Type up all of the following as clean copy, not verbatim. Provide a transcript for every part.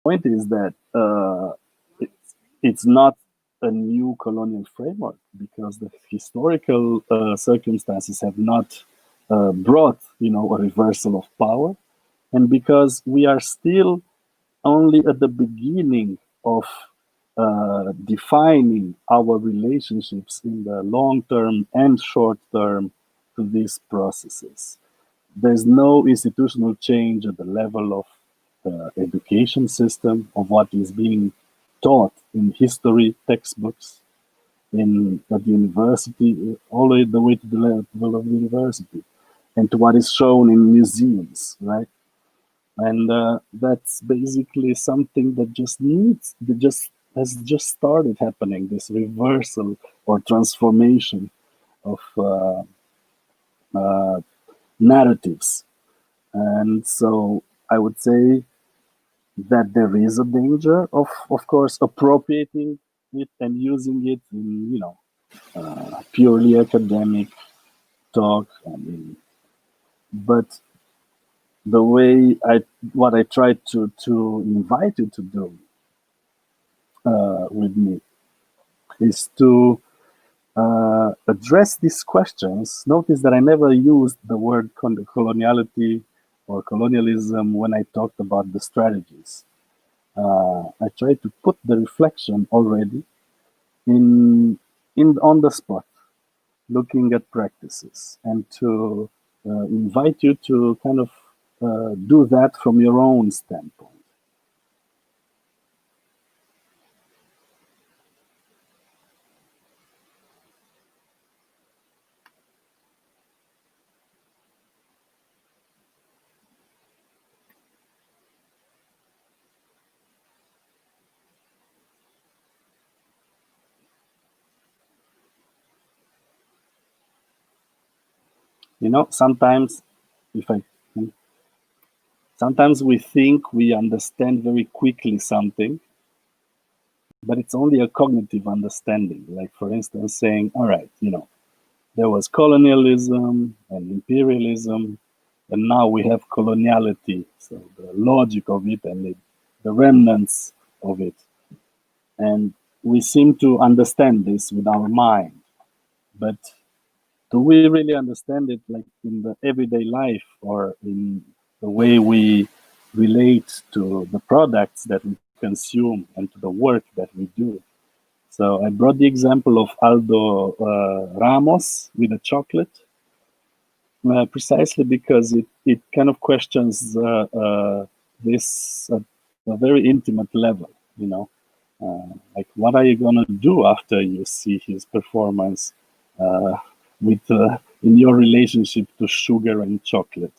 point is that it's not a new colonial framework, because the historical circumstances have not brought, a reversal of power, and because we are still only at the beginning of defining our relationships in the long term and short term to these processes. There's no institutional change at the level of the education system, of what is being taught in history textbooks, at the university, all the way to the level of the university, and to what is shown in museums, right? And that's basically something that has just started happening. This reversal or transformation of narratives, and so I would say that there is a danger of course, appropriating it and using it in, purely academic talk. I mean, but the way what I try to invite you to do with me is to address these questions. Notice that I never used the word coloniality or colonialism when I talked about the strategies. I try to put the reflection already in on the spot, looking at practices, and to invite you to kind of do that from your own standpoint. Sometimes, sometimes we think we understand very quickly something, but it's only a cognitive understanding. Like, for instance, saying, all right, there was colonialism and imperialism, and now we have coloniality. So the logic of it and the remnants of it. And we seem to understand this with our mind, but do we really understand it, like in the everyday life, or in the way we relate to the products that we consume and to the work that we do? So I brought the example of Aldo Ramos with the chocolate, precisely because it kind of questions this at a very intimate level, like, what are you gonna do after you see his performance in your relationship to sugar and chocolate?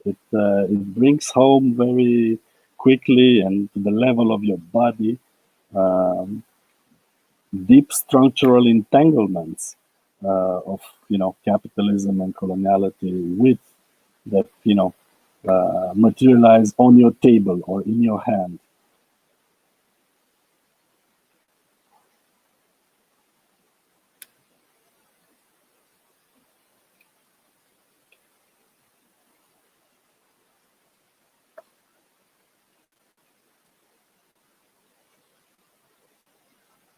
It brings home very quickly and to the level of your body deep structural entanglements of capitalism and coloniality with that materialize on your table or in your hand.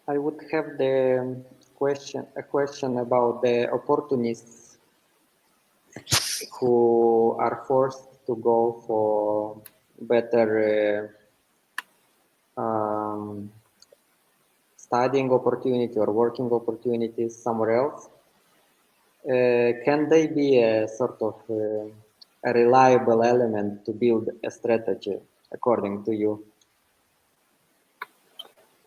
I would have a question about the opportunists who are forced to go for better studying opportunity or working opportunities somewhere else. Can they be a sort of a reliable element to build a strategy, according to you?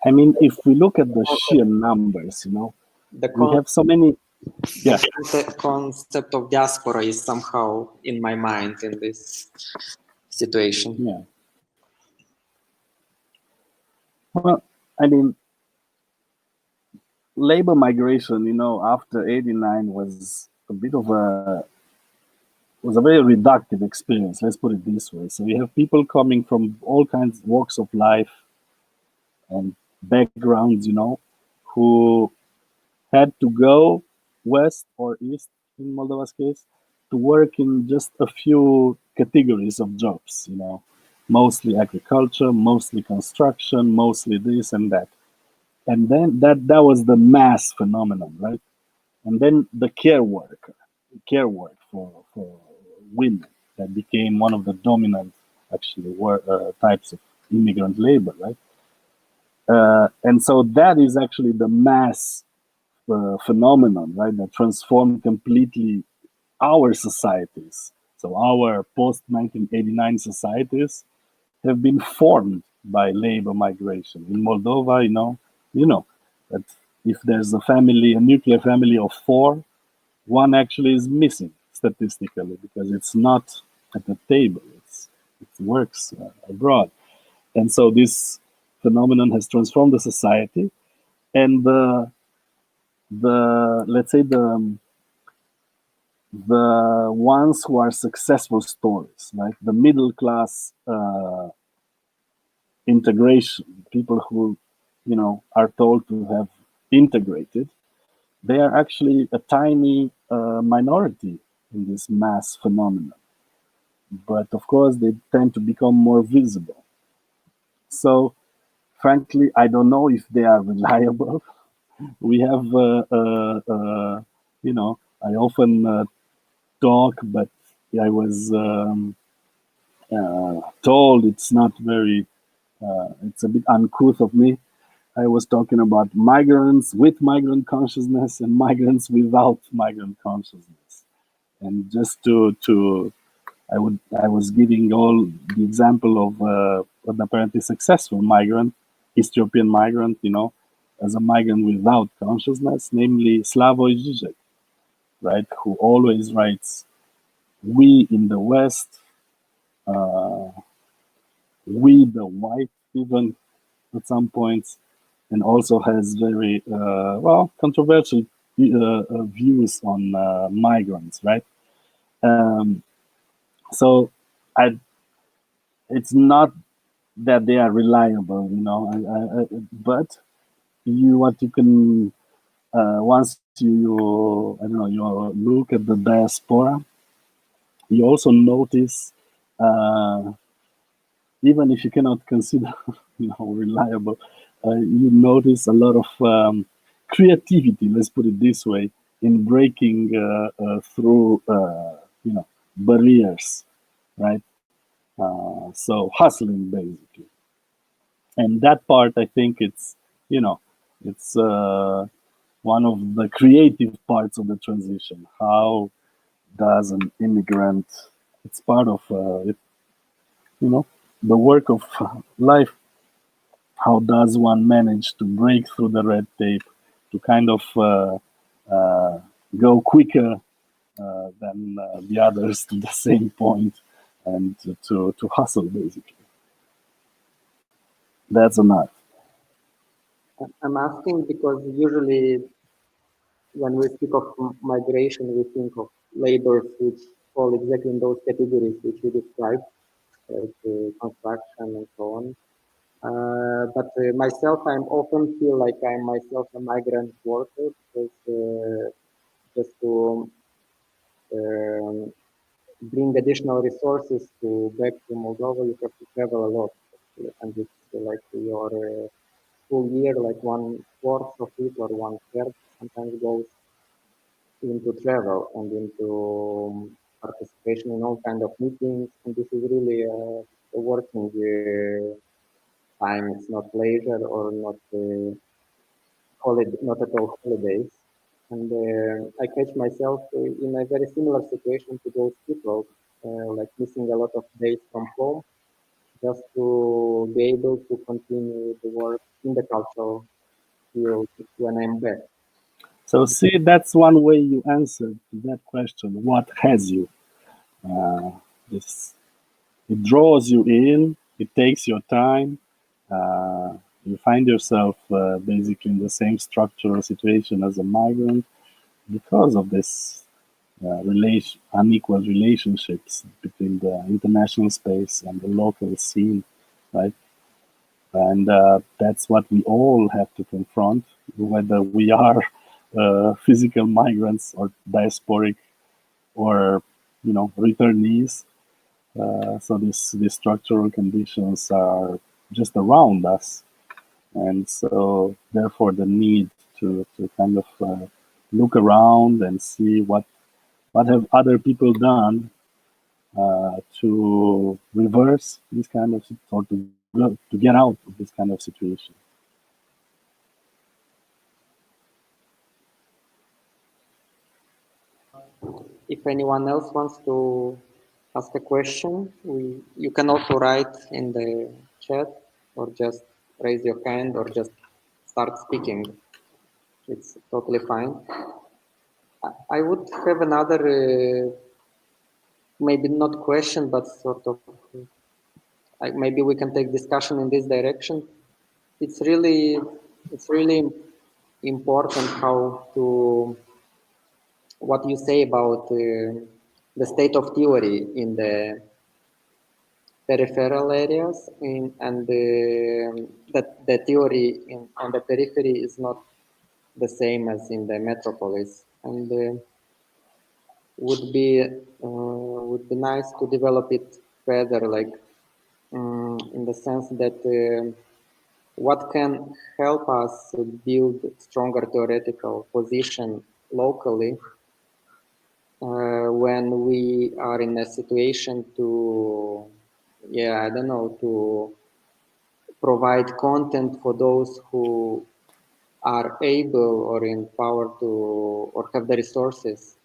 I mean, if we look at the sheer numbers, we have so many. Yeah. The concept of diaspora is somehow in my mind in this situation. Yeah. Well, I mean, labor migration, after '89 was a bit of was a very reductive experience. Let's put it this way. So you have people coming from all kinds of walks of life and backgrounds, who had to go west or east, in Moldova's case, to work in just a few categories of jobs, mostly agriculture, mostly construction, mostly this and that. And then that was the mass phenomenon, right? And then the care work for women, that became one of the dominant, actually, types of immigrant labor, right? And so that is actually the mass phenomenon, right? That transformed completely our societies. So our post 1989 societies have been formed by labor migration. In Moldova, you know that if there's a nuclear family of 4, one actually is missing statistically because it's not at the table. It works abroad, and so this phenomenon has transformed the society. And the let's say the ones who are successful stories, like the middle class integration, people who are told to have integrated, they are actually a tiny minority in this mass phenomenon. But of course, they tend to become more visible. So, frankly, I don't know if they are reliable. We have, I often talk, but I was told it's not very, it's a bit uncouth of me. I was talking about migrants with migrant consciousness and migrants without migrant consciousness. And just I was giving all the example of an apparently successful migrant, East European migrant, as a migrant without consciousness, namely Slavoj Žižek, right? Who always writes, "We in the West, we the white," even at some points, and also has very controversial views on migrants, right? So it's not that they are reliable, but what you can once you I don't know, you look at the diaspora, you also notice, even if you cannot consider reliable, you notice a lot of creativity, let's put it this way, in breaking through barriers, right? So hustling, basically. And that part, I think it's one of the creative parts of the transition. How does an immigrant, it's part of the work of life, how does one manage to break through the red tape, to kind of go quicker than the others to the same point, and to hustle, basically. That's an art. I'm asking because usually when we speak of migration, we think of laborers which fall exactly in those categories which we described, like construction and so on. But myself, I often feel like I'm myself a migrant worker because just to bring additional resources back to Moldova, you have to travel a lot, and it's like your full year, like 1/4 of it or 1/3 sometimes goes into travel and into participation in all kind of meetings, and this is really a working time. It's not leisure or not holiday, not at all holidays. And I catch myself in a very similar situation to those people, like missing a lot of days from home, just to be able to continue the work in the cultural field when I'm back. So see, that's one way you answered that question. What has you? This, it draws you in. It takes your time. You find yourself basically in the same structural situation as a migrant because of this unequal relationships between the international space and the local scene, right? And that's what we all have to confront, whether we are physical migrants or diasporic or returnees. So these structural conditions are just around us, and so therefore the need to kind of look around and see what have other people done to reverse this kind of, or to get out of this kind of situation. If anyone else wants to ask a question, you can also write in the chat, or just raise your hand, or just start speaking. It's totally fine. I would have another, maybe not question, but sort of, maybe we can take discussion in this direction. It's really important how to, what you say about the state of theory in the peripheral areas, and that the theory on the periphery is not the same as in the metropolis, and would be nice to develop it further, like in the sense that what can help us build stronger theoretical position locally when we are in a situation to, I don't know, to provide content for those who are able or in power to, or have the resources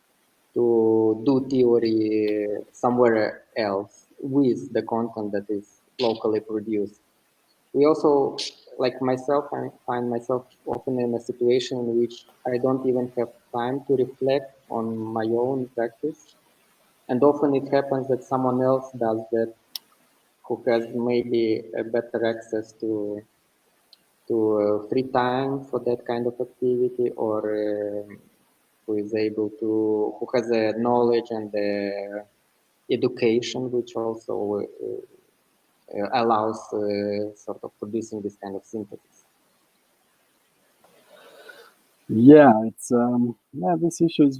to do theory somewhere else with the content that is locally produced. We also, like myself, I find myself often in a situation in which I don't even have time to reflect on my own practice. And often it happens that someone else does that, who has maybe a better access to free time for that kind of activity, or who is able to, who has the knowledge and the education, which also allows sort of producing this kind of synthesis. Yeah, it's this issue is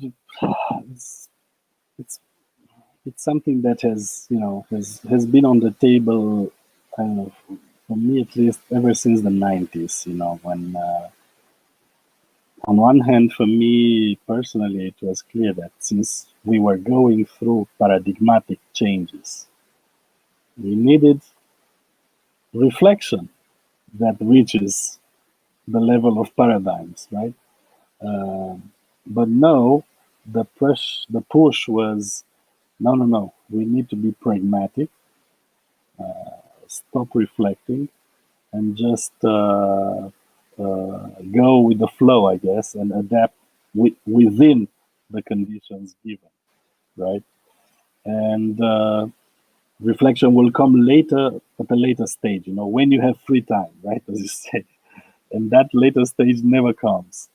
it's something that has has been on the table, for me at least, ever since the 90s. When on one hand, for me personally, it was clear that since we were going through paradigmatic changes, we needed reflection that reaches the level of paradigms, right? But no, the push was no. We need to be pragmatic, stop reflecting, and just go with the flow, I guess, and adapt within the conditions given, right? And reflection will come later, at a later stage, when you have free time, right, as you say. And that later stage never comes.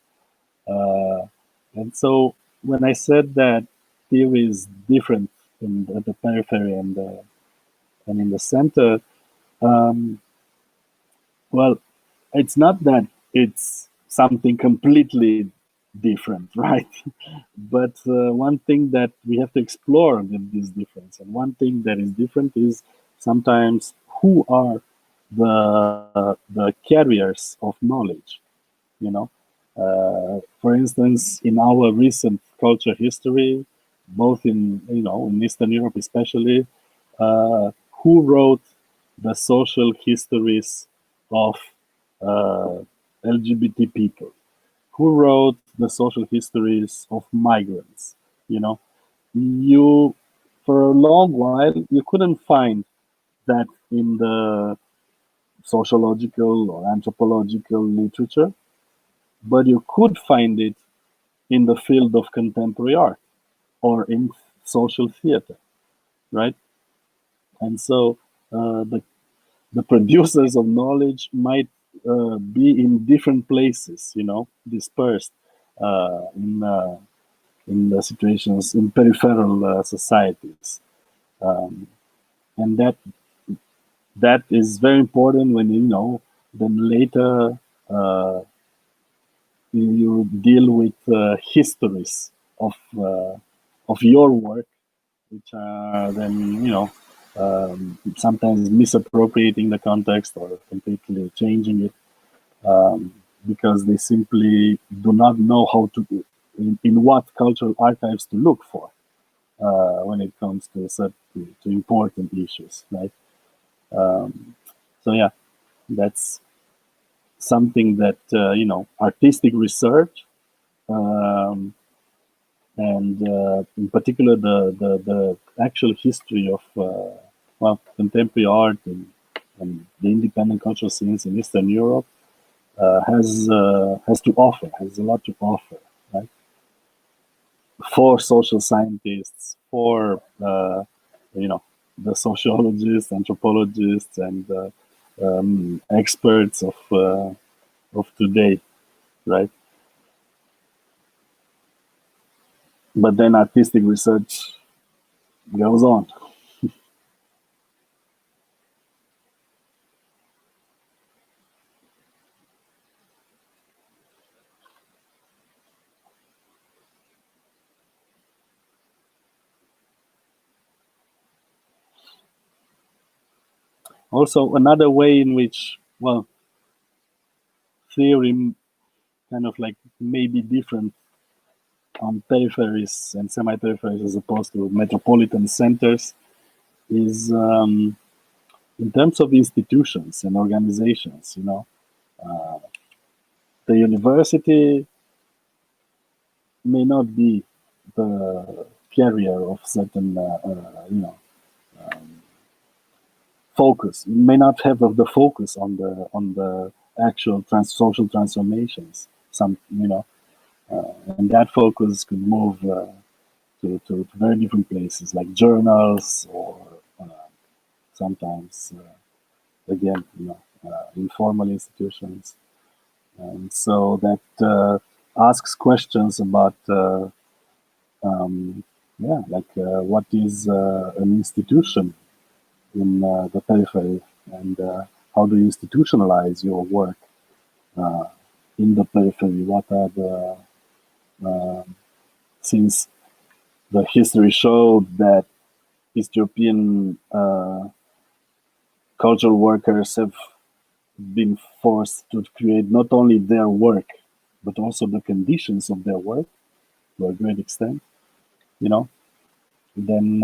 And so when I said that theory is different at the periphery and in the center, well, it's not that it's something completely different, right? But one thing that we have to explore with this difference, and one thing that is different is sometimes who are the carriers of knowledge, for instance, in our recent culture history, both in Eastern Europe especially, who wrote the social histories of uh, LGBT people? Who wrote the social histories of migrants? You for a long while you couldn't find that in the sociological or anthropological literature, but you could find it in the field of contemporary art or in social theater, right? And so the producers of knowledge might be in different places, dispersed in the situations in peripheral societies, and that is very important when then later you deal with histories of your work, which are then sometimes misappropriating the context or completely changing it, because they simply do not know how to, in what cultural archives to look for when it comes to important issues, right? So yeah, that's something that artistic research, and in particular the actual history of contemporary art and the independent cultural scenes in Eastern Europe has to offer, has a lot to offer, right? For social scientists, for the sociologists, anthropologists, and experts of today, right? But then artistic research goes on. Also, another way in which, well, theory kind of like may be different on peripheries and semi-peripheries as opposed to metropolitan centers is in terms of institutions and organizations. The university may not be the carrier of certain focus, may not have the focus on the actual social transformations. And that focus could move to very different places, like journals, or sometimes again, informal institutions. And so that asks questions about what is an institution in the periphery, and how do you institutionalize your work in the periphery? What are since the history showed that East European cultural workers have been forced to create not only their work, but also the conditions of their work to a great extent, then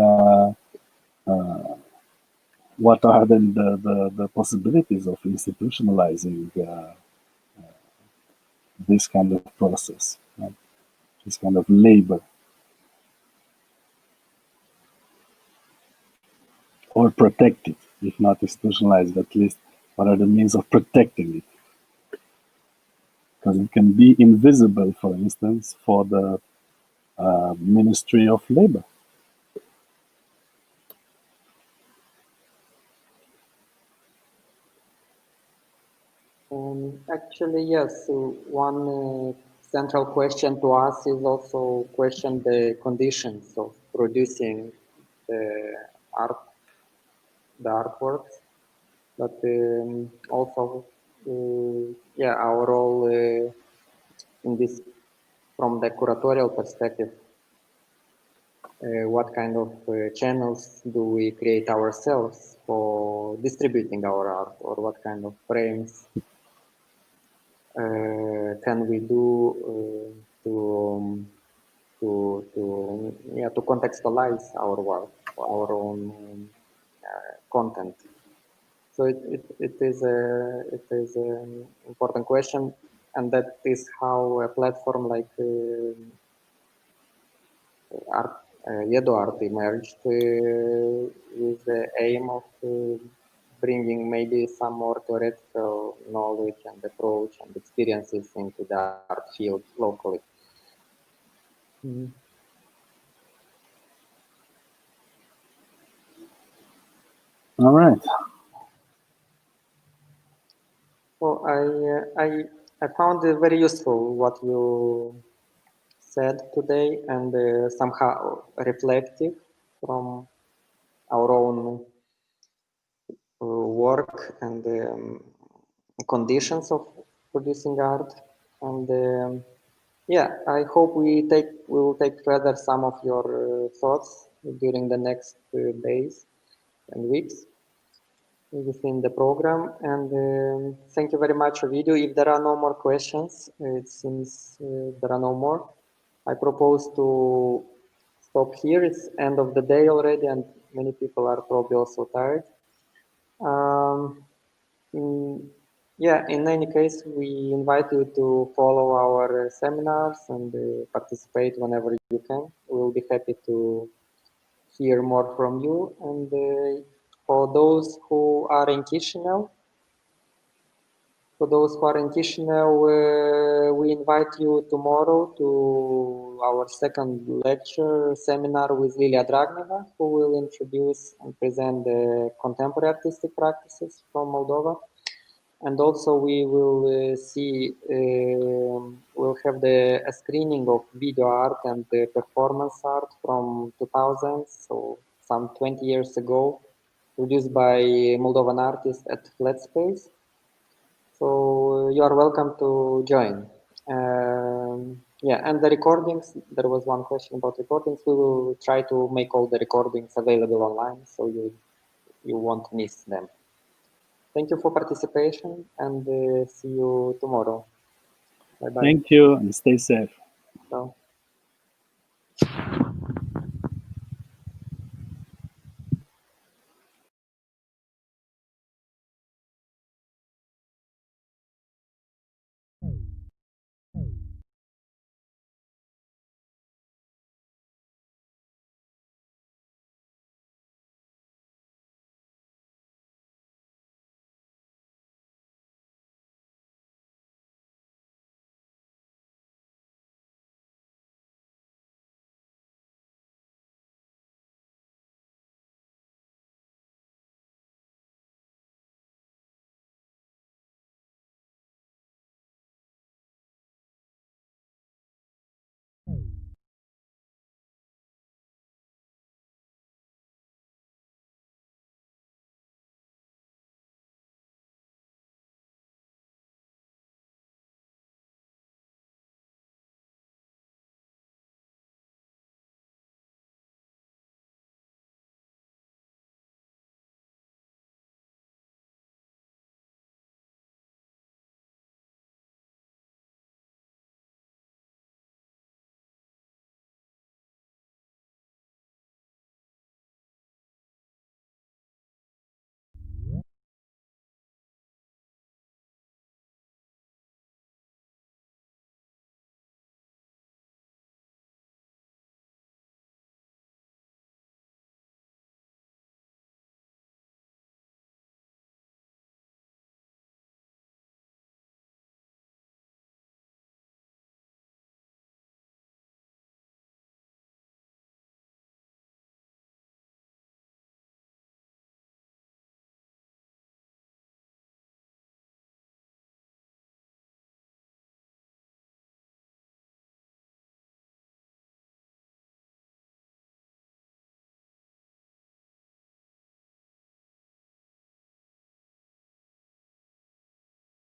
what are then the possibilities of institutionalizing this kind of process, right? This kind of labor? Or protect it, if not institutionalized, at least what are the means of protecting it? Because it can be invisible, for instance, for the Ministry of Labor. Actually, yes. So one central question to us is also question the conditions of producing the artworks, but also, our role in this from the curatorial perspective. What kind of channels do we create ourselves for distributing our art, or what kind of frames can we do to contextualize our work, our own content? So it is an important question, and that is how a platform like EDU-ART emerged with the aim of bringing maybe some more theoretical knowledge and approach and experiences into the art field locally. All right. So I found it very useful what you said today, and somehow reflective from our own work and conditions of producing art. And I hope we will take further some of your thoughts during the next days. and weeks within the program. And thank you very much, Ovidiu. If there are no more questions, it seems there are no more. I propose to stop here. It's end of the day already, and many people are probably also tired. In any case, we invite you to follow our seminars and participate whenever you can. We'll be happy to hear more from you. And for those who are in Chisinau, we invite you tomorrow to our second lecture seminar with Lilia Dragneva, who will introduce and present the contemporary artistic practices from Moldova. And also we will we'll have a screening of video art and the performance art from 2000, so some 20 years ago, produced by Moldovan artists at Flat Space. So you are welcome to join. And the recordings, there was one question about recordings. We will try to make all the recordings available online, so you won't miss them. Thank you for participation, and see you tomorrow. Bye-bye. Thank you, and stay safe. Ciao.